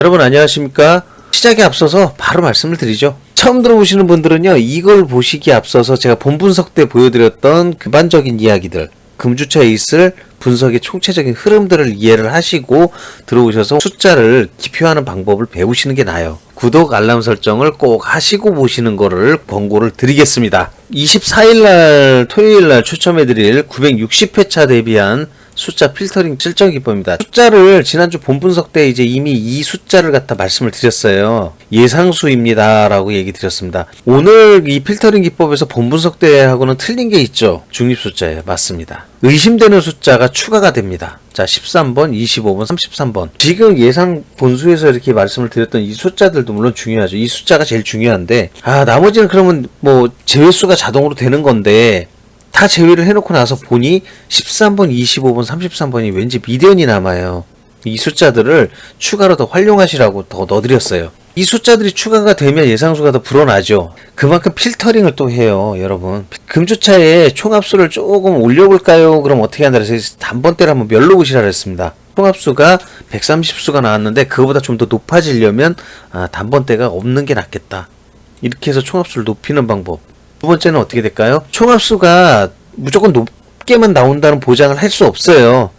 여러분 안녕하십니까? 시작에 앞서서 바로 말씀을 드리죠. 처음 들어보시는 분들은요, 이걸 보시기에 앞서서 제가 본 분석 때 보여드렸던 기반적인 이야기들, 금주차에 있을 분석의 총체적인 흐름들을 이해를 하시고 들어오셔서 숫자를 기표하는 방법을 배우시는 게 나아요. 구독, 알람 설정을 꼭 하시고 보시는 거를 권고를 드리겠습니다. 24일날 토요일날 추첨해드릴 960회차 대비한 숫자 필터링 실전 기법입니다. 숫자를 지난주 본 분석 때 이제 이미 이 숫자를 갖다 말씀을 드렸어요. 예상수입니다 라고 얘기 드렸습니다. 오늘 이 필터링 기법에서 본 분석 때하고는 틀린 게 있죠. 중립숫자예요. 맞습니다. 의심되는 숫자가 추가가 됩니다. 자, 13번, 25번, 33번. 지금 예상 본수에서 이렇게 말씀을 드렸던 이 숫자들도 물론 중요하죠. 이 숫자가 제일 중요한데, 나머지는 그러면 뭐 제외수가 자동으로 되는 건데, 다 제외를 해놓고 나서 보니 13번, 25번, 33번이 왠지 미련이 남아요. 이 숫자들을 추가로 더 활용하시라고 더 넣어드렸어요. 이 숫자들이 추가가 되면 예상수가 더 불어나죠. 그만큼 필터링을 또 해요, 여러분. 금주차에 총합수를 조금 올려볼까요? 그럼 어떻게 한다 그래서 단번대를 한번 멸로 보시라 그랬습니다. 총합수가 130수가 나왔는데 그거보다 좀 더 높아지려면 단번대가 없는 게 낫겠다. 이렇게 해서 총합수를 높이는 방법. 두 번째는 어떻게 될까요? 총합수가 무조건 높게만 나온다는 보장을 할 수 없어요.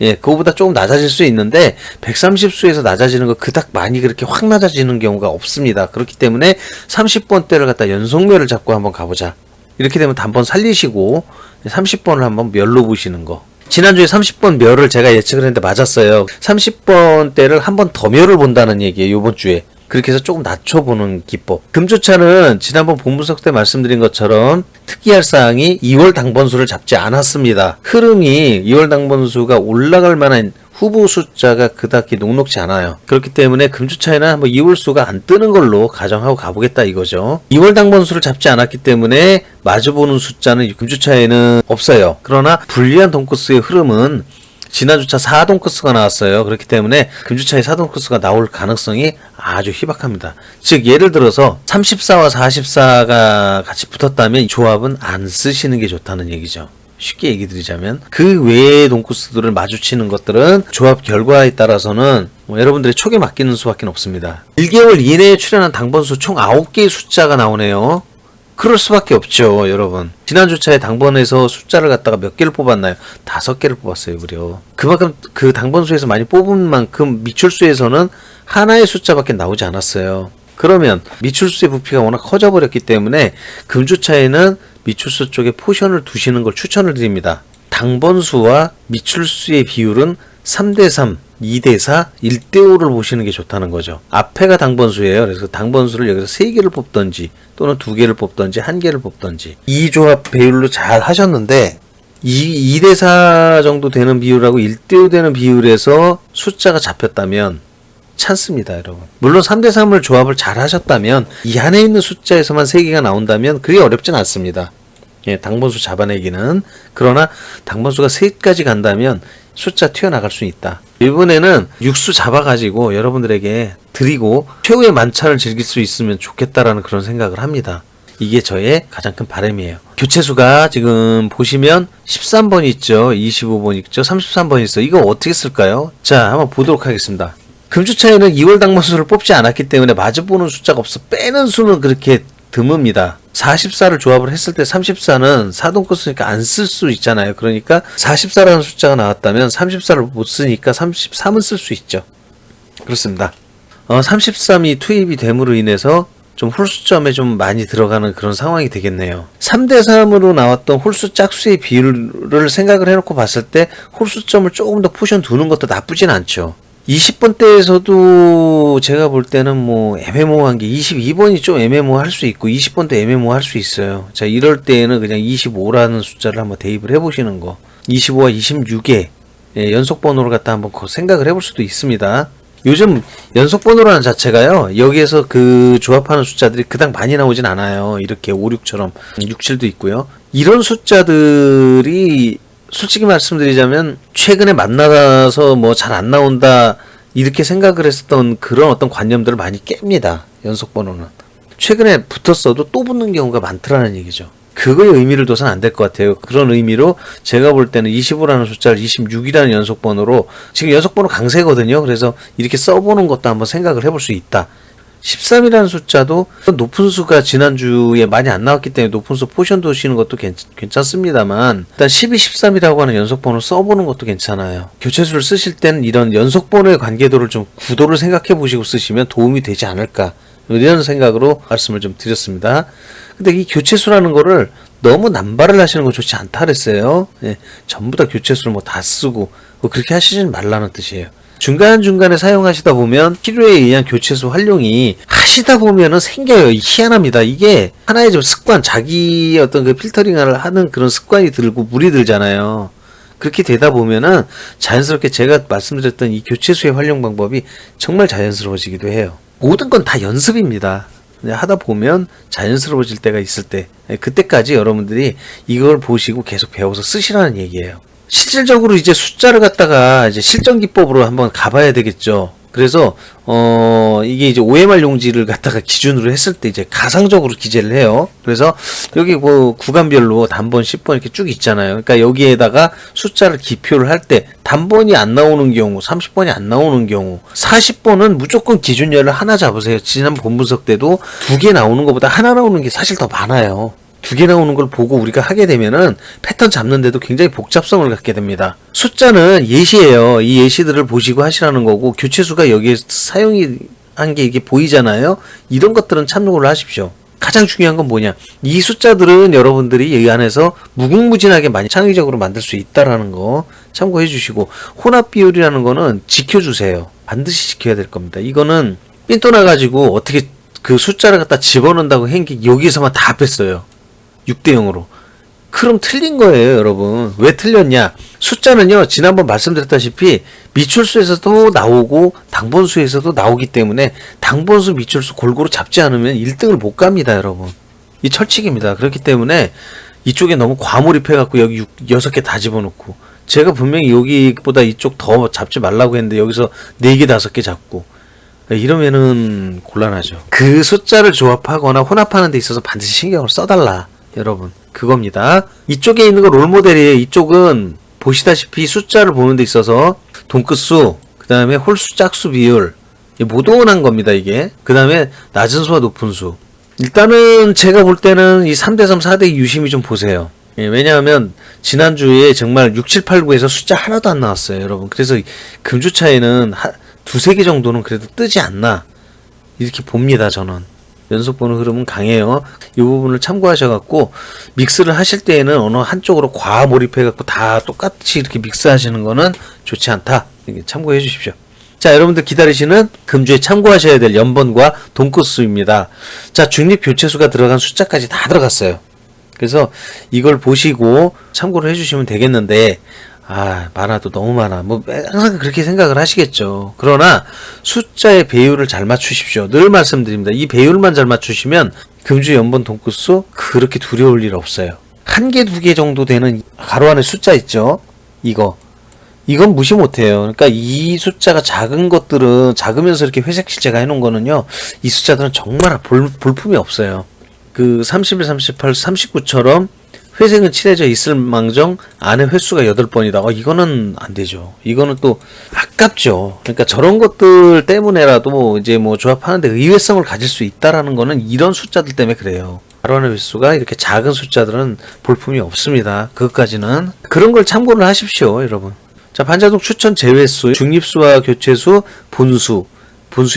예, 그거보다 조금 낮아질 수 있는데 130수에서 낮아지는 거 그닥 많이 그렇게 확 낮아지는 경우가 없습니다. 그렇기 때문에 30번대를 갖다 연속멸을 잡고 한번 가보자. 이렇게 되면 단번 살리시고 30번을 한번 멸로 보시는 거. 지난주에 30번 멸을 제가 예측을 했는데 맞았어요. 30번대를 한번 더 멸을 본다는 얘기예요. 이번 주에. 그렇게 해서 조금 낮춰보는 기법. 금주차는 지난번 본분석 때 말씀드린 것처럼 특이할 사항이 2월 당번수를 잡지 않았습니다. 흐름이 2월 당번수가 올라갈 만한 후보 숫자가 그닥 녹록지 않아요. 그렇기 때문에 금주차에는 한번 2월 수가 안 뜨는 걸로 가정하고 가보겠다 이거죠. 2월 당번수를 잡지 않았기 때문에 마주보는 숫자는 금주차에는 없어요. 그러나 불리한 돈코스의 흐름은 지난주차 4돈코스가 나왔어요. 그렇기 때문에 금주차에 4돈코스가 나올 가능성이 아주 희박합니다. 즉 예를 들어서 34와 44가 같이 붙었다면 이 조합은 안 쓰시는 게 좋다는 얘기죠. 쉽게 얘기 드리자면 그 외의 돈코스들을 마주치는 것들은 조합 결과에 따라서는 여러분들의 촉에 맡기는 수밖에 없습니다. 1개월 이내에 출현한 당번수 총 9개의 숫자가 나오네요. 그럴 수밖에 없죠, 여러분. 지난주차에 당번에서 숫자를 갖다가 몇 개를 뽑았나요? 5개를 뽑았어요, 무려. 그만큼 그 당번수에서 많이 뽑은 만큼 미출수에서는 하나의 숫자밖에 나오지 않았어요. 그러면 미출수의 부피가 워낙 커져버렸기 때문에 금주차에는 미출수 쪽에 포션을 두시는 걸 추천을 드립니다. 당번수와 미출수의 비율은 3대3, 2대4, 1대5를 보시는 게 좋다는 거죠. 앞에가 당번수예요. 그래서 당번수를 여기서 3개를 뽑던지 또는 2개를 뽑던지 1개를 뽑던지 이 조합 배율로 잘 하셨는데 2대4 정도 되는 비율하고 1대5 되는 비율에서 숫자가 잡혔다면 찬스입니다, 여러분. 물론 3대3을 조합을 잘 하셨다면 이 안에 있는 숫자에서만 3개가 나온다면 그게 어렵진 않습니다. 예, 당번수 잡아내기는. 그러나 당번수가 3까지 간다면 숫자 튀어나갈 수 있다. 이번에는 육수 잡아가지고 여러분들에게 드리고 최후의 만찬을 즐길 수 있으면 좋겠다라는 그런 생각을 합니다. 이게 저의 가장 큰 바람이에요. 교체수가 지금 보시면 13번 있죠, 25번 있죠, 33번 있어요. 이거 어떻게 쓸까요? 자, 한번 보도록 하겠습니다. 금주차에는 2월 당번수를 뽑지 않았기 때문에 마주보는 숫자가 없어 빼는 수는 그렇게 드뭅니다. 44를 조합을 했을 때 34는 4돈코스니까 안 쓸 수 있잖아요. 그러니까 44라는 숫자가 나왔다면 34를 못 쓰니까 33은 쓸 수 있죠. 그렇습니다. 33이 투입이 됨으로 인해서 좀 홀수점에 좀 많이 들어가는 그런 상황이 되겠네요. 3대3으로 나왔던 홀수 짝수의 비율을 생각을 해놓고 봤을 때 홀수점을 조금 더 포션 두는 것도 나쁘진 않죠. 20번대에서도 제가 볼 때는 뭐 애매모호한 게 22번이 좀 애매모호할 수 있고 20번대 애매모호할 수 있어요. 자, 이럴 때에는 그냥 25라는 숫자를 한번 대입을 해보시는 거. 25와 26에 연속번호를 갖다 한번 생각을 해볼 수도 있습니다. 요즘 연속번호라는 자체가요, 여기에서 그 조합하는 숫자들이 그닥 많이 나오진 않아요. 이렇게 5, 6처럼 6, 7도 있고요. 이런 숫자들이 솔직히 말씀드리자면 최근에 만나서 뭐 잘 안 나온다 이렇게 생각을 했었던 그런 어떤 관념들을 많이 깹니다. 연속번호는 최근에 붙었어도 또 붙는 경우가 많더라는 얘기죠. 그거에 의미를 둬선 안 될 것 같아요. 그런 의미로 제가 볼 때는 25라는 숫자를 26이라는 연속번호로, 지금 연속번호 강세거든요. 그래서 이렇게 써보는 것도 한번 생각을 해볼 수 있다. 13이라는 숫자도 높은 수가 지난주에 많이 안 나왔기 때문에 높은 수 포션 두시는 것도 괜찮습니다만, 일단 12, 13이라고 하는 연속번호 써보는 것도 괜찮아요. 교체수를 쓰실 때는 이런 연속번호의 관계도를 좀 구도를 생각해 보시고 쓰시면 도움이 되지 않을까, 이런 생각으로 말씀을 좀 드렸습니다. 근데 이 교체수라는 거를 너무 남발을 하시는 건 좋지 않다 그랬어요. 예, 전부 다 교체수를 뭐 다 쓰고 뭐 그렇게 하시진 말라는 뜻이에요. 중간중간에 사용하시다 보면 필요에 의한 교체수 활용이 하시다 보면은 생겨요. 희한합니다. 이게 하나의 좀 습관, 자기 어떤 그 필터링을 하는 그런 습관이 들고 물이 들잖아요. 그렇게 되다 보면은 자연스럽게 제가 말씀드렸던 이 교체수의 활용 방법이 정말 자연스러워지기도 해요. 모든 건 다 연습입니다. 하다 보면 자연스러워질 때가 있을 때, 그때까지 여러분들이 이걸 보시고 계속 배워서 쓰시라는 얘기예요. 실질적으로 이제 숫자를 갖다가 이제 실전 기법으로 한번 가봐야 되겠죠. 그래서 이게 이제 OMR 용지를 갖다가 기준으로 했을 때 이제 가상적으로 기재를 해요. 그래서 여기 뭐 구간별로 단번, 10번 이렇게 쭉 있잖아요. 그러니까 여기에다가 숫자를 기표를 할 때 단번이 안 나오는 경우, 30번이 안 나오는 경우, 40번은 무조건 기준열을 하나 잡으세요. 지난 본 분석 때도 2개 나오는 것보다 하나 나오는 게 사실 더 많아요. 2개 나오는 걸 보고 우리가 하게 되면은 패턴 잡는데도 굉장히 복잡성을 갖게 됩니다. 숫자는 예시예요. 이 예시들을 보시고 하시라는 거고, 교체수가 여기에 사용이 한 게 이게 보이잖아요. 이런 것들은 참고를 하십시오. 가장 중요한 건 뭐냐, 이 숫자들은 여러분들이 이 안에서 무궁무진하게 많이 창의적으로 만들 수 있다라는 거 참고해 주시고, 혼합 비율이라는 거는 지켜주세요. 반드시 지켜야 될 겁니다. 이거는 삔또 나가지고 어떻게 그 숫자를 갖다 집어넣는다고 한 게 여기서만 다 뺐어요. 6대 0으로. 그럼 틀린 거예요, 여러분. 왜 틀렸냐? 숫자는요, 지난번 말씀드렸다시피 미출수에서도 나오고 당번수에서도 나오기 때문에 당번수, 미출수 골고루 잡지 않으면 1등을 못 갑니다, 여러분. 이 철칙입니다. 그렇기 때문에 이쪽에 너무 과몰입해갖고 여기 6개 다 집어넣고, 제가 분명히 여기보다 이쪽 더 잡지 말라고 했는데 여기서 4개, 5개 잡고, 이러면은 곤란하죠. 그 숫자를 조합하거나 혼합하는 데 있어서 반드시 신경을 써달라, 여러분. 그겁니다. 이쪽에 있는 거 롤모델이에요. 이쪽은 보시다시피 숫자를 보는 데 있어서 돈끝수, 그 다음에 홀수, 짝수 비율, 모동한 겁니다, 이게. 그 다음에 낮은 수와 높은 수. 일단은 제가 볼 때는 이 3대3, 4대2 유심히 좀 보세요. 왜냐하면 지난주에 정말 6, 7, 8, 9에서 숫자 하나도 안 나왔어요, 여러분. 그래서 금주차에는 두세 개 정도는 그래도 뜨지 않나, 이렇게 봅니다, 저는. 연속번호 흐름은 강해요. 이 부분을 참고하셔갖고 믹스를 하실 때에는 어느 한쪽으로 과몰입해갖고 다 똑같이 이렇게 믹스하시는 거는 좋지 않다. 참고해 주십시오. 자, 여러분들 기다리시는 금주에 참고하셔야 될 연번과 돈끝수입니다. 자, 중립 교체수가 들어간 숫자까지 다 들어갔어요. 그래서 이걸 보시고 참고를 해주시면 되겠는데, 많아도 너무 많아. 뭐 항상 그렇게 생각을 하시겠죠. 그러나 숫자의 배율을 잘 맞추십시오. 늘 말씀드립니다. 이 배율만 잘 맞추시면 금주 연번 돈끝수 그렇게 두려울 일 없어요. 1개, 2개 정도 되는 가로 안에 숫자 있죠. 이건 무시 못해요. 그러니까 이 숫자가 작은 것들은, 작으면서 이렇게 회색 실제가 해놓은 거는요, 이 숫자들은 정말 볼품이 없어요. 그 31, 38, 39처럼 회색은 칠해져 있을 망정 안에 횟수가 8번이다. 이거는 안 되죠. 이거는 또 아깝죠. 그러니까 저런 것들 때문에라도 이제 뭐 조합하는데 의외성을 가질 수 있다라는 거는 이런 숫자들 때문에 그래요. 가로 안의 횟수가 이렇게 작은 숫자들은 볼품이 없습니다. 그것까지는. 그런 걸 참고를 하십시오, 여러분. 자, 반자동 추천 제외수, 중립수와 교체수, 분수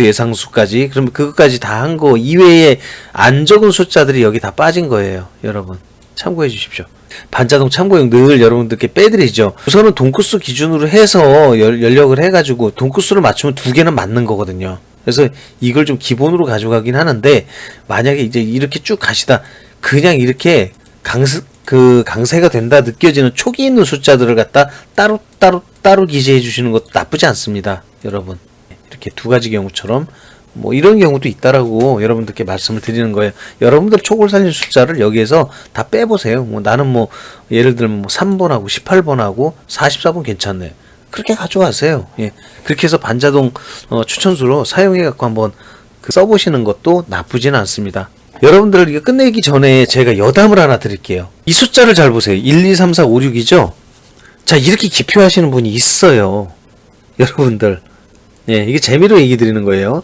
예상수까지, 그럼 그것까지 다 한 거 이외에 안 적은 숫자들이 여기 다 빠진 거예요, 여러분. 참고해 주십시오. 반자동 참고용 늘 여러분들께 빼드리죠. 우선은 돈끝수 기준으로 해서 연력을 해가지고 돈끝수를 맞추면 2개는 맞는 거거든요. 그래서 이걸 좀 기본으로 가져가긴 하는데, 만약에 이제 이렇게 쭉 가시다 그냥 이렇게 강세가 된다 느껴지는 촉이 있는 숫자들을 갖다 따로 기재해 주시는 것도 나쁘지 않습니다, 여러분. 이렇게 2가지 경우처럼 뭐 이런 경우도 있다라고 여러분들께 말씀을 드리는 거예요. 여러분들 촉을 살린 숫자를 여기에서 다 빼보세요. 뭐 나는 뭐 예를 들면 뭐 3번하고 18번하고 44번 괜찮네, 그렇게 가져가세요. 예. 그렇게 해서 반자동 추천수로 사용해 갖고 한번 써보시는 것도 나쁘지는 않습니다. 여러분들 이거 끝내기 전에 제가 여담을 하나 드릴게요. 이 숫자를 잘 보세요. 1, 2, 3, 4, 5, 6이죠? 자, 이렇게 기표하시는 분이 있어요. 여러분들. 예, 이게 재미로 얘기 드리는 거예요.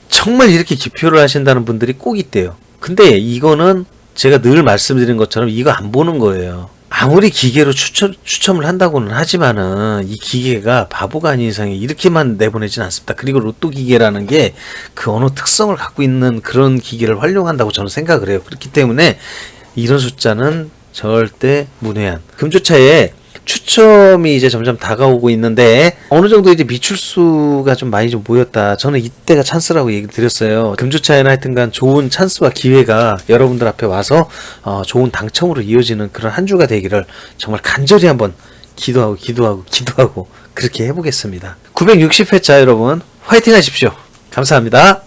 정말 이렇게 기표를 하신다는 분들이 꼭 있대요. 근데 이거는 제가 늘 말씀드린 것처럼 이거 안 보는 거예요. 아무리 기계로 추첨을 한다고는 하지만은 이 기계가 바보가 아닌 이상에 이렇게만 내보내진 않습니다. 그리고 로또 기계라는 게 그 어느 특성을 갖고 있는 그런 기계를 활용한다고 저는 생각을 해요. 그렇기 때문에 이런 숫자는 절대 문외한. 금주차에 추첨이 이제 점점 다가오고 있는데 어느 정도 이제 미출수가 좀 많이 좀 모였다. 저는 이때가 찬스라고 얘기 드렸어요. 금주차에는 하여튼간 좋은 찬스와 기회가 여러분들 앞에 와서 좋은 당첨으로 이어지는 그런 한 주가 되기를 정말 간절히 한번 기도하고 그렇게 해보겠습니다. 960회차 여러분 화이팅 하십시오. 감사합니다.